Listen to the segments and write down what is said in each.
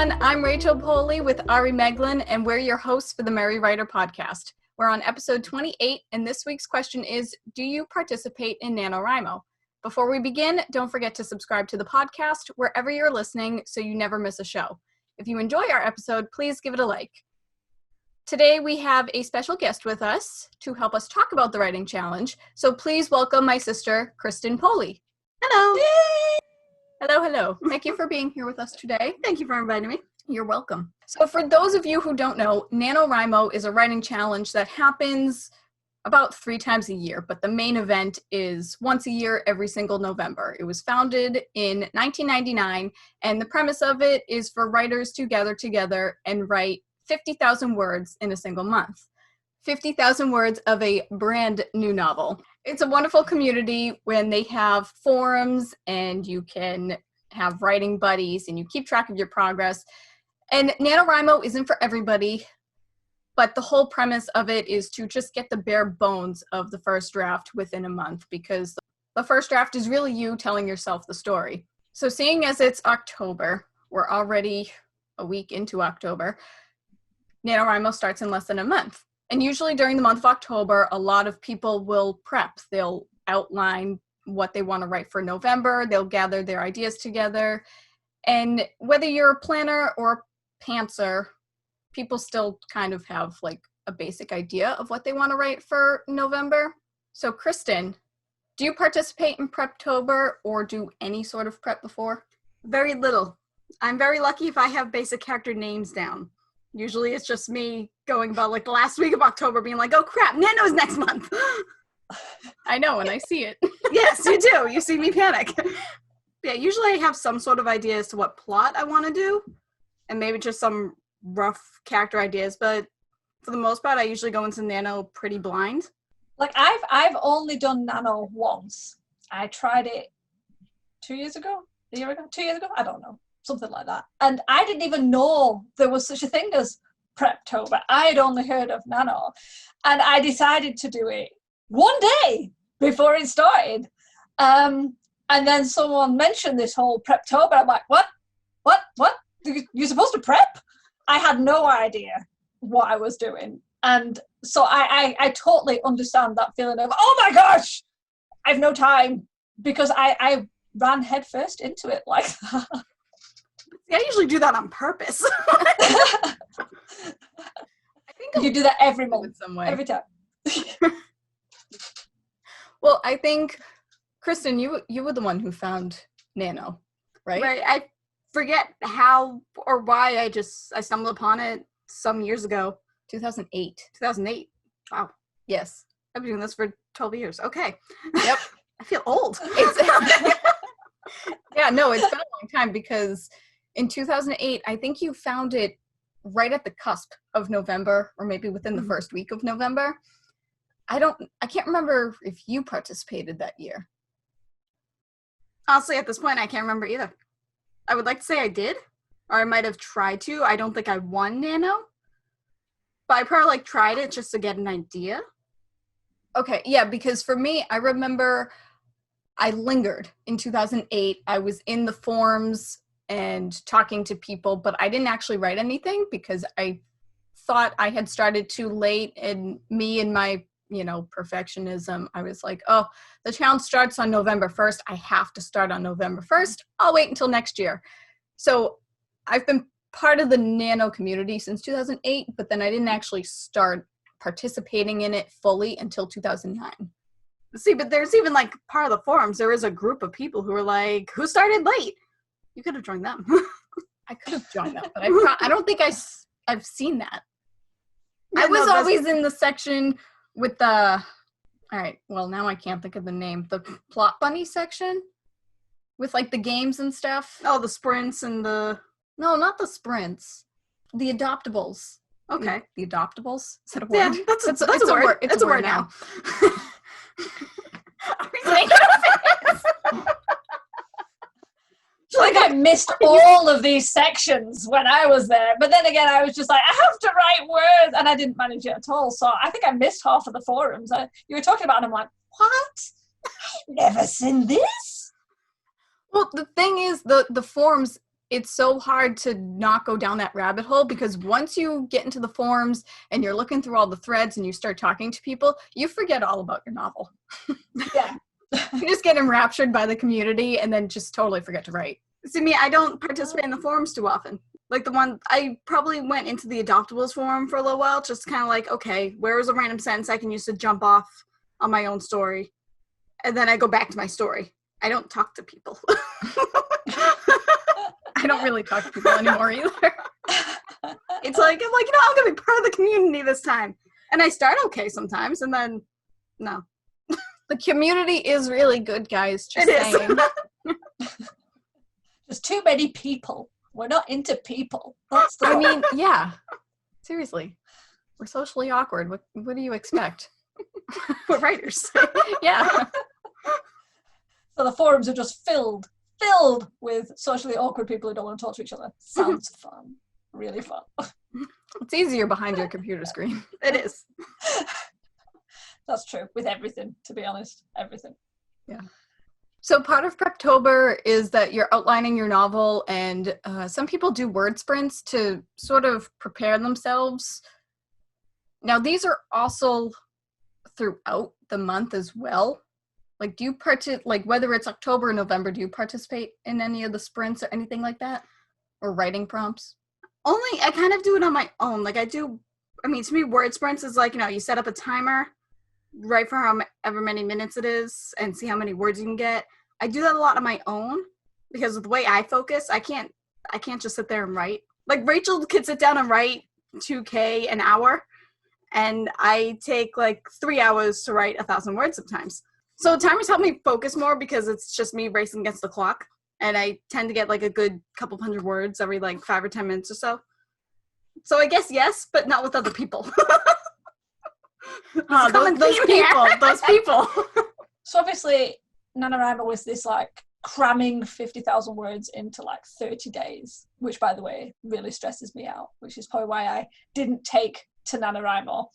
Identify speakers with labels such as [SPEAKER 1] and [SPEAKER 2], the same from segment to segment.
[SPEAKER 1] everyone. I'm Rachel Poli with Ari Meghlen, and we're your hosts for the Merry Writer podcast. We're on episode 28, and this week's question is, do you participate in NaNoWriMo? Before we begin, don't forget to subscribe to the podcast wherever you're listening so you never miss a show. If you enjoy our episode, please give it a like. Today, we have a special guest with us to help us talk about the writing challenge, so please welcome my sister, Kristen Poli.
[SPEAKER 2] Hello.
[SPEAKER 1] Yay! Hello. Thank you for being here with us today.
[SPEAKER 2] Thank you for inviting me.
[SPEAKER 1] You're welcome. So for those of you who don't know, NaNoWriMo is a writing challenge that happens about 3 times a year, but the main event is once a year, every single November. It was founded in 1999, and the premise of it is for writers to gather together and write 50,000 words in a single month. 50,000 words of a brand new novel. It's a wonderful community when they have forums and you can have writing buddies and you keep track of your progress. And NaNoWriMo isn't for everybody, but the whole premise of it is to just get the bare bones of the first draft within a month, because the first draft is really you telling yourself the story. So seeing as it's October, we're already a week into October, NaNoWriMo starts in less than a month. And usually during the month of October, a lot of people will prep. They'll outline what they want to write for November. They'll gather their ideas together. And whether you're a planner or a pantser, people still kind of have like a basic idea of what they want to write for November. So Kristen, do you participate in Preptober or do any sort of prep before?
[SPEAKER 2] Very little. I'm very lucky if I have basic character names down. Usually it's just me going about like the last week of October being like, oh crap, Nano's next month.
[SPEAKER 1] I know, and I see it.
[SPEAKER 2] Yes, you do. You see me panic. Yeah, usually I have some sort of idea as to what plot I want to do and maybe just some rough character ideas, but for the most part, I usually go into Nano pretty blind.
[SPEAKER 3] Like I've only done Nano once. I tried it 2 years ago, a year ago, 2 years ago, I don't know. Something like that. And I didn't even know there was such a thing as Preptober. I had only heard of Nano. And I decided to do it one day before it started. And then someone mentioned this whole Preptober. I'm like, what? You're supposed to prep? I had no idea what I was doing. And so I totally understand that feeling of, oh my gosh, I have no time, because I ran headfirst into it like that.
[SPEAKER 2] I usually do that on purpose.
[SPEAKER 1] I think
[SPEAKER 3] you do that every month,
[SPEAKER 1] some way.
[SPEAKER 3] every time.
[SPEAKER 1] Well, I think, Kristen, you were the one who found Nano, right?
[SPEAKER 2] Right. I forget how or why I stumbled upon it some years ago.
[SPEAKER 1] 2008.
[SPEAKER 2] 2008. Wow.
[SPEAKER 1] Yes.
[SPEAKER 2] I've been doing this for 12 years. Okay.
[SPEAKER 1] Yep.
[SPEAKER 2] I feel old.
[SPEAKER 1] Yeah, no, it's been a long time, because in 2008, I think you found it right at the cusp of November, or maybe within the first week of November. I can't remember if you participated that year.
[SPEAKER 2] Honestly, at this point, I can't remember either. I would like to say I did, or I might have tried to. I don't think I won Nano, but I probably tried it just to get an idea.
[SPEAKER 1] Okay, yeah, because for me, I remember I lingered in 2008. I was in the forums and talking to people, but I didn't actually write anything because I thought I had started too late, and me and my, perfectionism, I was like, oh, the challenge starts on November 1st. I have to start on November 1st. I'll wait until next year. So I've been part of the Nano community since 2008, but then I didn't actually start participating in it fully until 2009.
[SPEAKER 2] See, but there's even part of the forums, there is a group of people who are like, who started late? You could have joined them.
[SPEAKER 1] I could have joined them, but I don't think I've seen that.
[SPEAKER 2] Yeah,
[SPEAKER 1] I was
[SPEAKER 2] no,
[SPEAKER 1] always in the section with the, all right, well, now I can't think of the name, the Plot Bunny section with the games and stuff.
[SPEAKER 2] Oh, the sprints and the...
[SPEAKER 1] No, not the sprints. The adoptables.
[SPEAKER 2] Okay.
[SPEAKER 1] The adoptables? Is that a word?
[SPEAKER 2] Yeah, that's a word.
[SPEAKER 1] It's a word now.
[SPEAKER 3] I missed all of these sections when I was there, but then again I was just like, I have to write words, and I didn't manage it at all, so I think I missed half of the forums. You were talking about it, and I'm like, what? I've never seen this.
[SPEAKER 1] Well, the thing is, the forums, it's so hard to not go down that rabbit hole, because once you get into the forums and you're looking through all the threads and you start talking to people, you forget all about your novel.
[SPEAKER 3] Yeah.
[SPEAKER 1] You just get enraptured by the community and then just totally forget to write.
[SPEAKER 2] See, me, I don't participate in the forums too often. Like the one, I probably went into the Adoptables forum for a little while, just kind of like, okay, where is a random sentence I can use to jump off on my own story? And then I go back to my story. I don't talk to people.
[SPEAKER 1] I don't really talk to people anymore either.
[SPEAKER 2] It's like, I'm like, I'm going to be part of the community this time. And I start okay sometimes, and then, no.
[SPEAKER 1] The community is really good, guys. Just
[SPEAKER 2] It
[SPEAKER 1] saying.
[SPEAKER 3] There's too many people. We're not into people. That's the
[SPEAKER 1] I mean, yeah. Seriously. We're socially awkward. What do you expect?
[SPEAKER 2] We're writers.
[SPEAKER 1] Yeah.
[SPEAKER 3] So the forums are just filled with socially awkward people who don't want to talk to each other. Sounds fun. Really fun.
[SPEAKER 1] It's easier behind your computer screen.
[SPEAKER 2] It is.
[SPEAKER 3] That's true. With everything, to be honest. Everything.
[SPEAKER 1] Yeah. So part of Preptober is that you're outlining your novel, and some people do word sprints to sort of prepare themselves. Now, these are also throughout the month as well. Like, do you whether it's October or November, do you participate in any of the sprints or anything like that? Or writing prompts?
[SPEAKER 2] Only, I kind of do it on my own. Like, to me, word sprints is like, you set up a timer, write for however many minutes it is, and see how many words you can get. I do that a lot on my own, because of the way I focus, I can't just sit there and write. Like, Rachel could sit down and write 2K an hour, and I take like 3 hours to write 1,000 words sometimes. So timers help me focus more, because it's just me racing against the clock, and I tend to get like a good couple hundred words every like 5 or 10 minutes or so. So I guess yes, but not with other people.
[SPEAKER 1] Those people.
[SPEAKER 3] So obviously, NaNoWriMo was this like cramming 50,000 words into like 30 days, which, by the way, really stresses me out, which is probably why I didn't take to NaNoWriMo.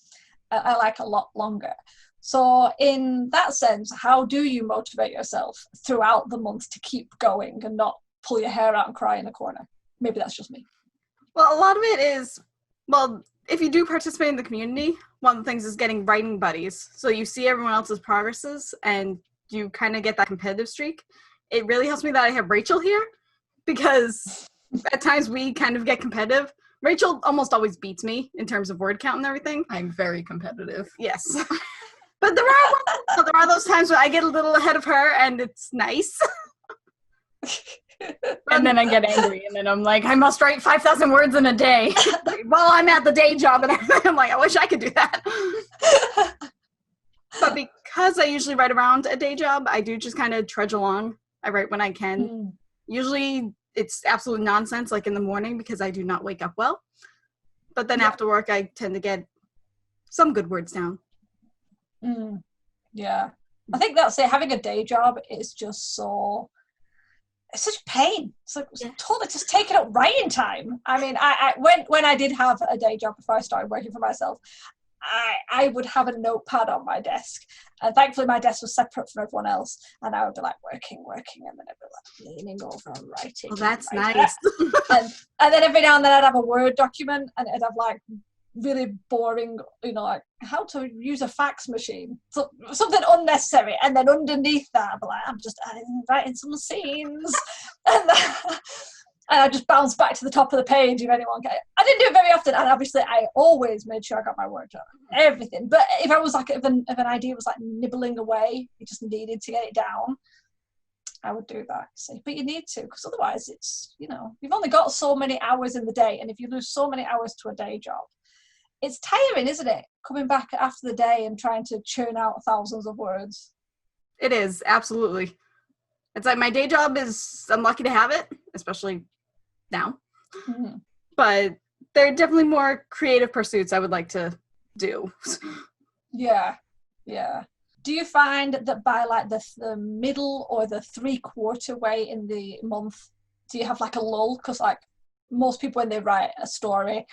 [SPEAKER 3] I like a lot longer. So in that sense, how do you motivate yourself throughout the month to keep going and not pull your hair out and cry in a corner? Maybe that's just me.
[SPEAKER 2] Well, a lot of it is, if you do participate in the community, one of the things is getting writing buddies. So you see everyone else's progresses and you kind of get that competitive streak. It really helps me that I have Rachel here, because at times we kind of get competitive. Rachel almost always beats me in terms of word count and everything.
[SPEAKER 1] I'm very competitive.
[SPEAKER 2] Yes. But there are those times where I get a little ahead of her, and it's nice.
[SPEAKER 1] And then I get angry, and then I'm like, I must write 5,000 words in a day.
[SPEAKER 2] Well, I'm at the day job, and I'm like, I wish I could do that. But because I usually write around a day job, I do just kind of trudge along. I write when I can. Usually it's absolute nonsense, like in the morning, because I do not wake up well. But then after work, I tend to get some good words down.
[SPEAKER 3] Yeah. I think that's it. Having a day job is just so... It's such pain. It's like totally just taking up writing time. I mean, I when I did have a day job before I started working for myself, I would have a notepad on my desk, and thankfully my desk was separate from everyone else, and I would be like working, and then I'd be like leaning over and writing.
[SPEAKER 2] Well, that's
[SPEAKER 3] writing.
[SPEAKER 2] nice.
[SPEAKER 3] and then every now and then I'd have a Word document, and it'd have like really boring, like how to use a fax machine, so, something unnecessary, and then underneath that I'd be like, I'm just writing some scenes, and I just bounce back to the top of the page if anyone can. I didn't do it very often, and obviously I always made sure I got my work done, everything. But if I was like, if an idea was like nibbling away, you just needed to get it down, I would do that. See, but you need to, because otherwise it's, you've only got so many hours in the day, and if you lose so many hours to a day job, it's tiring, isn't it? Coming back after the day and trying to churn out thousands of words.
[SPEAKER 2] It is, absolutely. It's like my day job is, I'm lucky to have it, especially now. But there are definitely more creative pursuits I would like to do.
[SPEAKER 3] Yeah. Do you find that by like the middle or the 3/4 way in the month, do you have like a lull? Because like most people, when they write a story,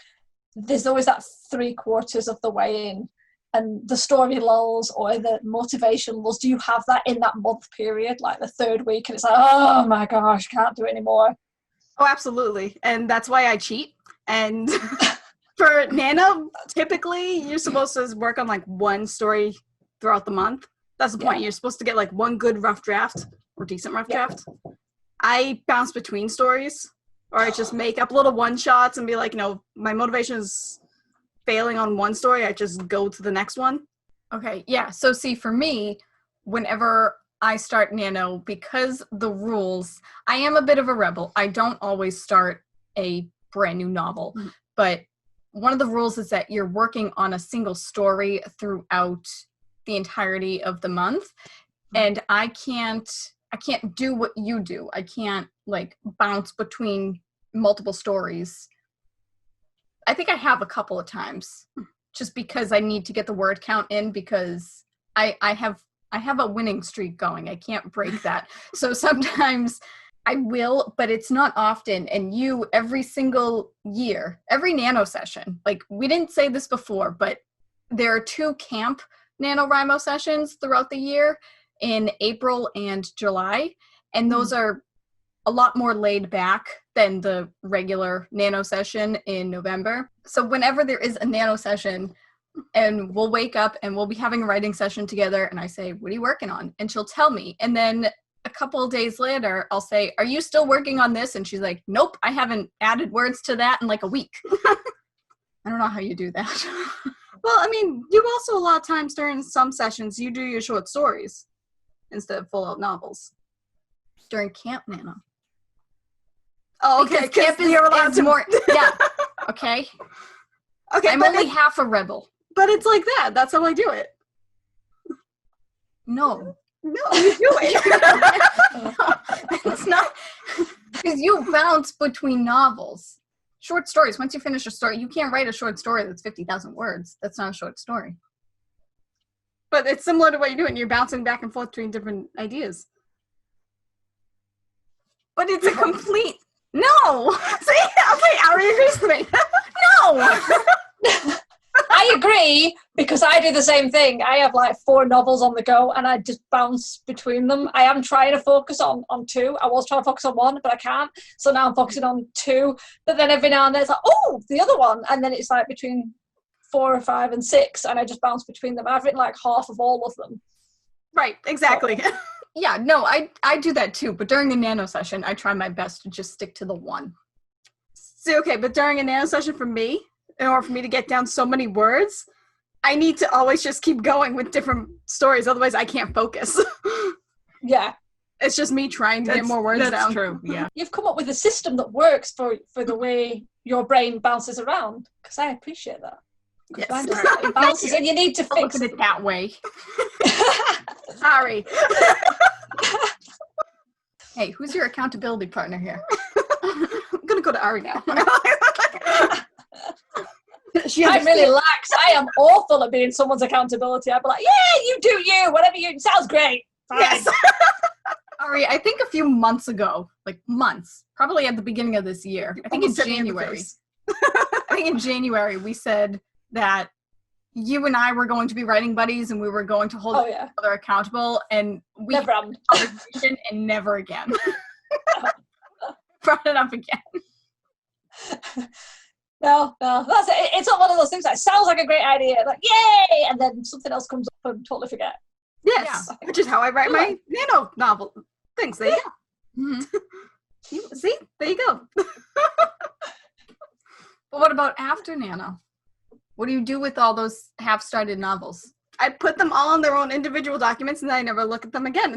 [SPEAKER 3] there's always that 3/4 of the way in, and the story lulls or the motivation lulls. Do you have that in that month period, like the 3rd week, and it's like, oh my gosh, can't do it anymore?
[SPEAKER 2] Oh, absolutely. And that's why I cheat. And for Nano, typically you're supposed to work on like one story throughout the month. That's the point. You're supposed to get like one good rough draft or decent rough draft. I bounce between stories, or I just make up little one-shots and be like, my motivation is failing on one story. I just go to the next one.
[SPEAKER 1] Okay, yeah. So see, for me, whenever I start Nano, because the rules, I am a bit of a rebel. I don't always start a brand new novel, but one of the rules is that you're working on a single story throughout the entirety of the month, and I can't do what you do. I can't like bounce between multiple stories. I think I have a couple of times, just because I need to get the word count in, because I have a winning streak going. I can't break that. So sometimes I will, but it's not often. And you, every single year, every Nano session, like we didn't say this before, but there are 2 camp NaNoWriMo sessions throughout the year in April and July. And those are a lot more laid back than the regular Nano session in November. So whenever there is a Nano session, and we'll wake up and we'll be having a writing session together, and I say, what are you working on? And she'll tell me. And then a couple of days later, I'll say, are you still working on this? And she's like, nope, I haven't added words to that in like a week. I don't know how you do that.
[SPEAKER 2] Well, I mean, you also, a lot of times during some sessions, you do your short stories instead of full-out novels.
[SPEAKER 1] During Camp Nano.
[SPEAKER 2] Oh, okay.
[SPEAKER 1] Because camp is more, yeah, okay?
[SPEAKER 2] Okay,
[SPEAKER 1] I'm only half a rebel.
[SPEAKER 2] But it's like that. That's how I do it.
[SPEAKER 1] No.
[SPEAKER 2] No, you do it.
[SPEAKER 1] It's not, because you bounce between novels. Short stories, once you finish a story, you can't write a short story that's 50,000 words. That's not a short story.
[SPEAKER 2] But it's similar to what you're doing. You're bouncing back and forth between different ideas.
[SPEAKER 1] But it's a complete... No!
[SPEAKER 2] See? Okay, Ari agrees with me.
[SPEAKER 1] No!
[SPEAKER 3] I agree, because I do the same thing. I have like 4 novels on the go and I just bounce between them. I am trying to focus on 2. I was trying to focus on 1, but I can't. So now I'm focusing on 2. But then every now and then it's like, oh, the other one. And then it's like between 4 or 5 and 6, and I just bounce between them. I've written like half of all of them.
[SPEAKER 2] Right, exactly.
[SPEAKER 1] So, yeah, no, I do that too. But during the Nano session, I try my best to just stick to the 1.
[SPEAKER 2] See, okay, but during a Nano session for me, in order for me to get down so many words, I need to always just keep going with different stories. Otherwise, I can't focus.
[SPEAKER 3] Yeah.
[SPEAKER 2] It's just me trying to get more words down.
[SPEAKER 1] That's true, yeah.
[SPEAKER 3] You've come up with a system that works for the way your brain bounces around, because I appreciate that.
[SPEAKER 2] Yes.
[SPEAKER 3] Mine doesn't. It bounces and you need to
[SPEAKER 1] I'll
[SPEAKER 3] fix
[SPEAKER 1] look at it that way.
[SPEAKER 2] Sorry.
[SPEAKER 1] Hey, who's your accountability partner here?
[SPEAKER 2] I'm going to go to Ari now.
[SPEAKER 3] I'm really lax. I am awful at being someone's accountability. I'd be like, yeah, you do you, whatever you, sounds great. Fine.
[SPEAKER 2] Yes.
[SPEAKER 1] Ari, I think a few months ago, like months, probably at the beginning of this year, I think in
[SPEAKER 2] Almost hit me in the
[SPEAKER 1] January.
[SPEAKER 2] face.
[SPEAKER 1] I think in January we said that you and I were going to be writing buddies and we were going to hold each other accountable, and we
[SPEAKER 3] Never
[SPEAKER 1] had a conversation and never again. Brought it up again.
[SPEAKER 3] No, that's it. It's not one of those things that sounds like a great idea, like yay, and then something else comes up and totally forget.
[SPEAKER 2] Yes, which is how I write my Nano novel things. There you go. Mm-hmm. See, there you go.
[SPEAKER 1] But what about after Nano? What do you do with all those half-started novels?
[SPEAKER 2] I put them all on their own individual documents, and then I never look at them again.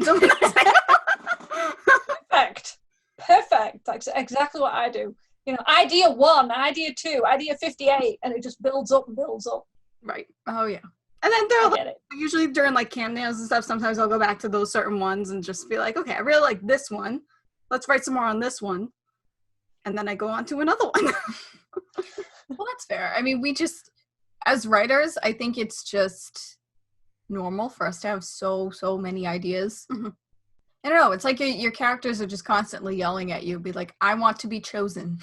[SPEAKER 3] Perfect. That's exactly what I do. You know, idea 1, idea 2, idea 58, and it just builds up and builds up.
[SPEAKER 2] Right.
[SPEAKER 1] Oh yeah.
[SPEAKER 2] And then there usually during like cam nails and stuff, sometimes I'll go back to those certain ones and just be like, okay, I really like this one. Let's write some more on this one. And then I go on to another one.
[SPEAKER 1] Well, that's fair. I mean, we just, as writers, I think it's just normal for us to have so many ideas. Mm-hmm. I don't know. It's like your characters are just constantly yelling at you. Be like, I want to be chosen.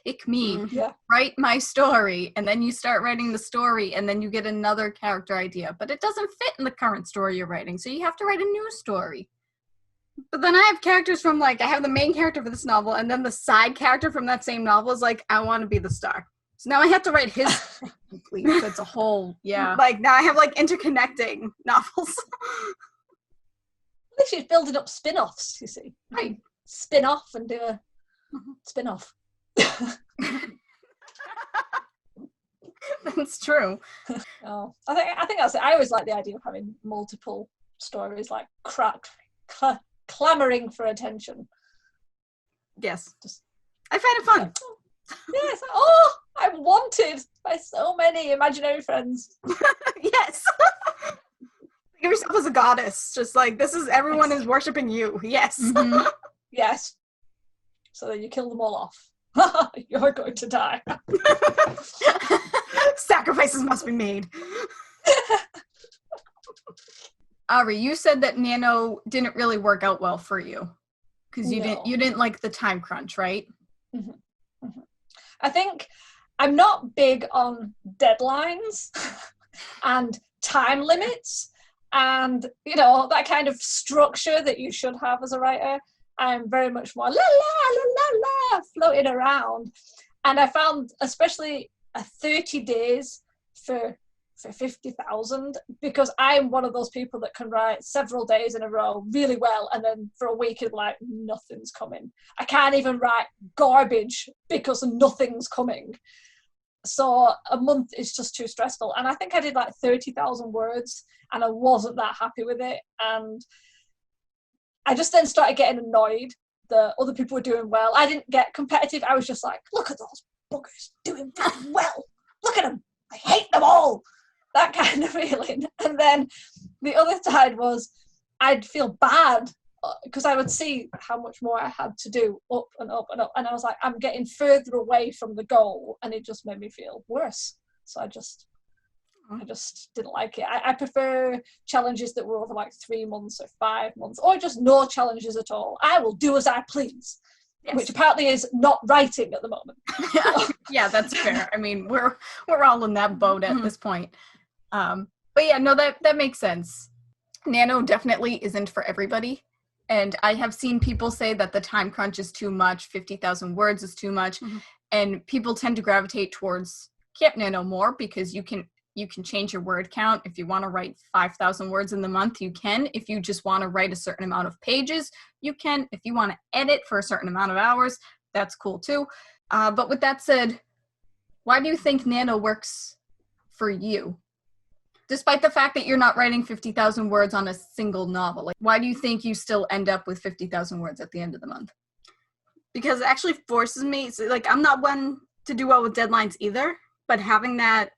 [SPEAKER 1] Pick me.
[SPEAKER 3] Mm-hmm. Yeah.
[SPEAKER 1] Write my story. And then you start writing the story and then you get another character idea. But it doesn't fit in the current story you're writing. So you have to write a new story.
[SPEAKER 2] But then I have characters from, like, I have the main character for this novel, and then the side character from that same novel is like, I want to be the star. So now I have to write his.
[SPEAKER 1] That's a whole, yeah.
[SPEAKER 2] Like, now I have, like, interconnecting novels.
[SPEAKER 3] At least she's building up spin-offs, you see. Right. Spin off and do a spin-off.
[SPEAKER 1] That's true.
[SPEAKER 3] Oh, I think that's it. I always like the idea of having multiple stories, like clamoring for attention.
[SPEAKER 2] Yes. I find it fun.
[SPEAKER 3] Yes. Oh, I'm wanted by so many imaginary friends.
[SPEAKER 2] Yes. Think of yourself as a goddess. Just like, this is, everyone is worshiping you. Yes.
[SPEAKER 1] Mhm.
[SPEAKER 3] Yes. So then you kill them all off. You're going to die.
[SPEAKER 2] Sacrifices must be made.
[SPEAKER 1] Ari, you said that Nano didn't really work out well for you because you
[SPEAKER 3] No.
[SPEAKER 1] didn't like the time crunch, right?
[SPEAKER 3] I think I'm not big on deadlines and time limits and, you know, that kind of structure that you should have as a writer. I'm very much more la la la la la floating around. And I found especially 30 days for 50,000, because I'm one of those people that can write several days in a row really well, and then for a week it's like nothing's coming. I can't even write garbage because nothing's coming. So a month is just too stressful. And I think I did like 30,000 words and I wasn't that happy with it. And I just then started getting annoyed that other people were doing well. I didn't get competitive. I was just like, look at those buggers doing really well. Look at them. I hate them all. That kind of feeling. And then the other side was I'd feel bad because I would see how much more I had to do up and up and up. And I was like, I'm getting further away from the goal. And it just made me feel worse. So I just didn't like it. I prefer challenges that were over like 3 months or 5 months, or just no challenges at all. I will do as I please. Yes. Which apparently is not writing at the moment.
[SPEAKER 1] Yeah, that's fair. I mean, we're all in that boat at this point. But yeah, no, that makes sense. Nano definitely isn't for everybody. And I have seen people say that the time crunch is too much, 50,000 words is too much. And people tend to gravitate towards Camp Nano more because you can change your word count. If you want to write 5,000 words in the month, you can. If you just want to write a certain amount of pages, you can. If you want to edit for a certain amount of hours, that's cool too. But with that said, why do you think Nano works for you? Despite the fact that you're not writing 50,000 words on a single novel, like, why do you think you still end up with 50,000 words at the end of the month?
[SPEAKER 2] Because it actually forces me, so, like, I'm not one to do well with deadlines either, but having that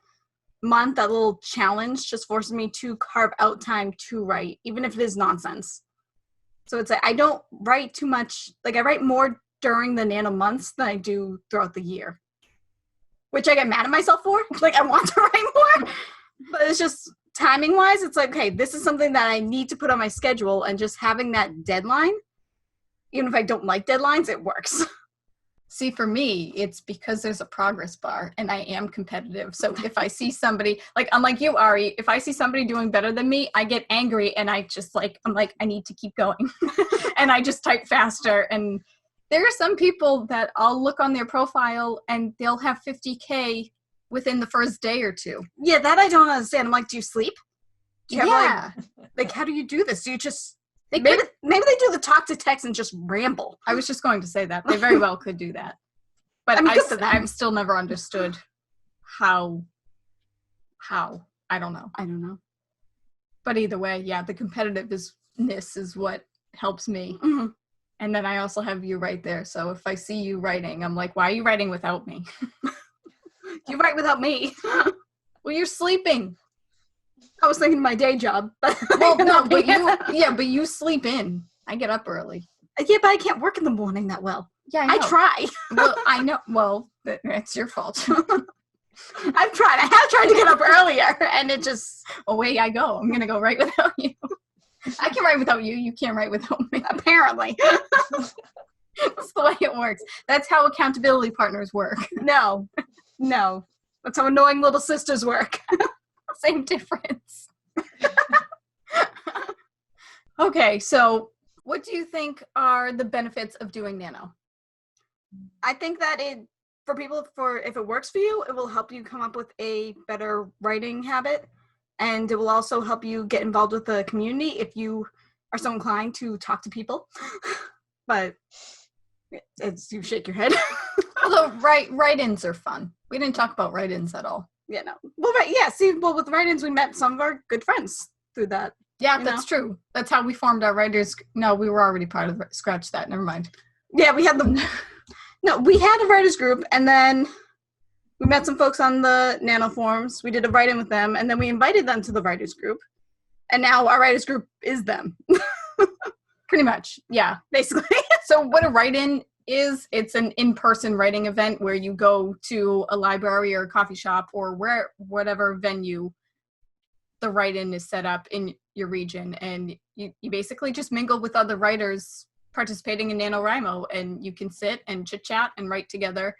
[SPEAKER 2] month, that little challenge, just forces me to carve out time to write, even if it is nonsense. So it's like I don't write too much. Like, I write more during the Nano months than I do throughout the year, which I get mad at myself for. Like, I want to write more, but it's just timing wise, it's like, okay, this is something that I need to put on my schedule, and just having that deadline, even if I don't like deadlines, it works.
[SPEAKER 1] See, for me, it's because there's a progress bar and I am competitive. So if I see somebody, like, unlike you, Ari, if I see somebody doing better than me, I get angry and I'm like, I need to keep going. And I just type faster. And there are some people that I'll look on their profile and they'll have 50K within the first day or two.
[SPEAKER 2] Yeah, that I don't understand. I'm like, do you sleep? Do you
[SPEAKER 1] Yeah.
[SPEAKER 2] have like, how do you do this? Do you just... Maybe they do the talk to text and just ramble.
[SPEAKER 1] I was just going to say that. They very well could do that. But
[SPEAKER 2] I mean, good for them.
[SPEAKER 1] I've still never understood how. I don't know. But either way, yeah, the competitiveness is what helps me.
[SPEAKER 2] Mm-hmm.
[SPEAKER 1] And then I also have you right there. So if I see you writing, I'm like, why are you writing without me?
[SPEAKER 2] You write without me.
[SPEAKER 1] Well, you're sleeping.
[SPEAKER 2] I was thinking my day job.
[SPEAKER 1] Well, no, but you sleep in. I get up early.
[SPEAKER 2] Yeah, but I can't work in the morning that well.
[SPEAKER 1] Yeah,
[SPEAKER 2] I try.
[SPEAKER 1] Well, I know. Well, it's your fault.
[SPEAKER 2] I've tried. I have tried to get up earlier, and it just...
[SPEAKER 1] Away I go. I'm going to go write without you. I can write without you. You can't write without me.
[SPEAKER 2] Apparently.
[SPEAKER 1] That's the way it works. That's how accountability partners work.
[SPEAKER 2] No. That's how annoying little sisters work.
[SPEAKER 1] Same difference. Okay, so What do you think are the benefits of doing Nano?
[SPEAKER 2] I think that for people, if it works for you, it will help you come up with a better writing habit, and it will also help you get involved with the community if you are so inclined to talk to people. But you shake your head.
[SPEAKER 1] Although write-ins are fun. We didn't talk about write-ins at all.
[SPEAKER 2] Yeah, no. Well, right, yeah. See, with write-ins, we met some of our good friends through that.
[SPEAKER 1] Yeah, that's true. That's how we formed our writers. No, we were already part of Scratch That. Never mind.
[SPEAKER 2] Yeah, we had we had a writers group, and then we met some folks on the Nano forums. We did a write-in with them, and then we invited them to the writers group. And now our writers group is them.
[SPEAKER 1] Pretty much, yeah.
[SPEAKER 2] Basically.
[SPEAKER 1] So what a write-in is, it's an in-person writing event where you go to a library or a coffee shop or whatever venue the write-in is set up in your region, and you basically just mingle with other writers participating in NaNoWriMo, and you can sit and chit-chat and write together,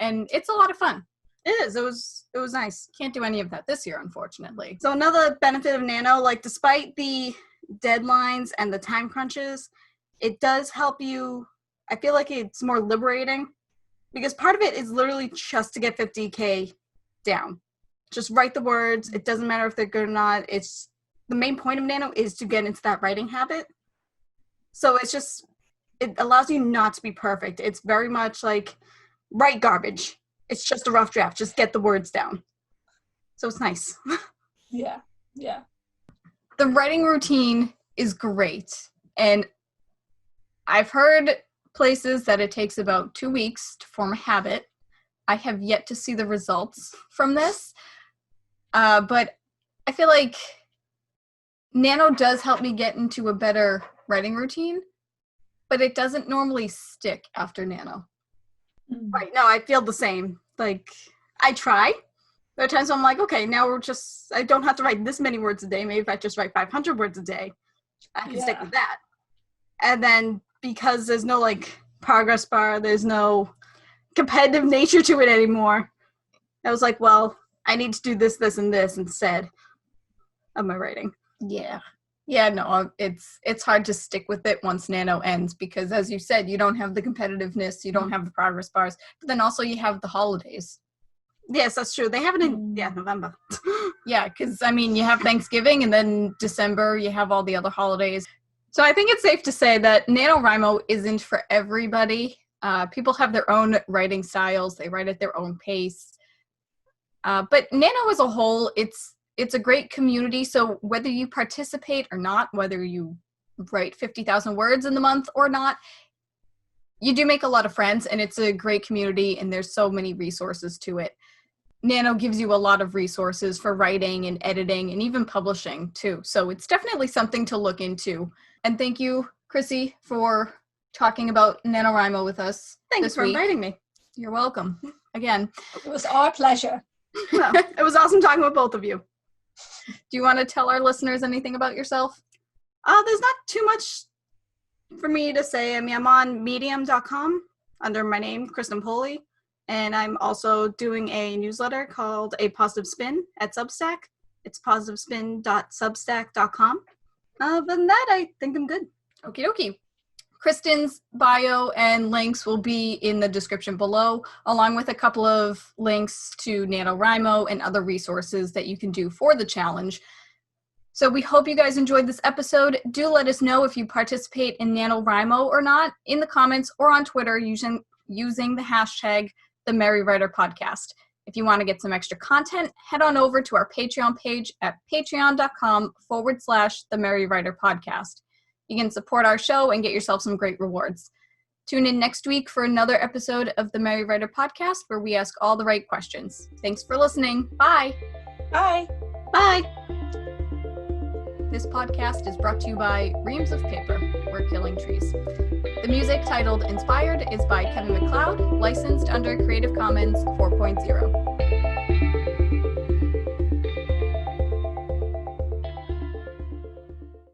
[SPEAKER 1] and it's a lot of fun.
[SPEAKER 2] It is. It was nice.
[SPEAKER 1] Can't do any of that this year, unfortunately.
[SPEAKER 2] So another benefit of Nano, like despite the deadlines and the time crunches, it does help you. I feel like it's more liberating because part of it is literally just to get 50K down. Just write the words. It doesn't matter if they're good or not. It's the main point of Nano is to get into that writing habit. So it allows you not to be perfect. It's very much like write garbage. It's just a rough draft. Just get the words down. So it's nice.
[SPEAKER 3] Yeah.
[SPEAKER 1] The writing routine is great. And I've heard places that it takes about 2 weeks to form a habit. I have yet to see the results from this. But I feel like Nano does help me get into a better writing routine, but it doesn't normally stick after Nano.
[SPEAKER 2] Right. No, I feel the same. Like, I try. There are times when I'm like, okay, now I don't have to write this many words a day. Maybe if I just write 500 words a day, I can stick with that. And then because there's no like progress bar, there's no competitive nature to it anymore, I was like, well, I need to do this, this, and this instead of my writing.
[SPEAKER 1] Yeah, no, it's hard to stick with it once Nano ends because, as you said, you don't have the competitiveness, you don't have the progress bars, but then also you have the holidays.
[SPEAKER 2] Yes, that's true. They have it in, November.
[SPEAKER 1] Yeah, because, I mean, you have Thanksgiving, and then December, you have all the other holidays. So I think it's safe to say that NaNoWriMo isn't for everybody. People have their own writing styles. They write at their own pace. But Nano as a whole, it's a great community, so whether you participate or not, whether you write 50,000 words in the month or not, you do make a lot of friends, and it's a great community, and there's so many resources to it. Nano gives you a lot of resources for writing and editing and even publishing, too, so it's definitely something to look into. And thank you, Chrissy, for talking about NaNoWriMo with us
[SPEAKER 2] Thanks for inviting me.
[SPEAKER 1] You're welcome. Again.
[SPEAKER 3] It was our pleasure.
[SPEAKER 2] Well, it was awesome talking with both of you.
[SPEAKER 1] Do you want to tell our listeners anything about yourself?
[SPEAKER 2] There's not too much for me to say. I mean, I'm on medium.com under my name, Kristen Poli, and I'm also doing a newsletter called A Positive Spin at Substack. It's positivespin.substack.com. Other than that, I think I'm good.
[SPEAKER 1] Okie dokie. Kristen's bio and links will be in the description below, along with a couple of links to NaNoWriMo and other resources that you can do for the challenge. So we hope you guys enjoyed this episode. Do let us know if you participate in NaNoWriMo or not in the comments or on Twitter using the hashtag #TheMerryWriterPodcast. If you want to get some extra content, head on over to our Patreon page at patreon.com/TheMerryWriterPodcast. You can support our show and get yourself some great rewards. Tune in next week for another episode of the Merry Writer Podcast where we ask all the right questions. Thanks for listening. Bye.
[SPEAKER 3] Bye.
[SPEAKER 2] Bye.
[SPEAKER 1] This podcast is brought to you by Reams of Paper. We're killing trees. The music titled Inspired is by Kevin MacLeod, licensed under Creative Commons 4.0.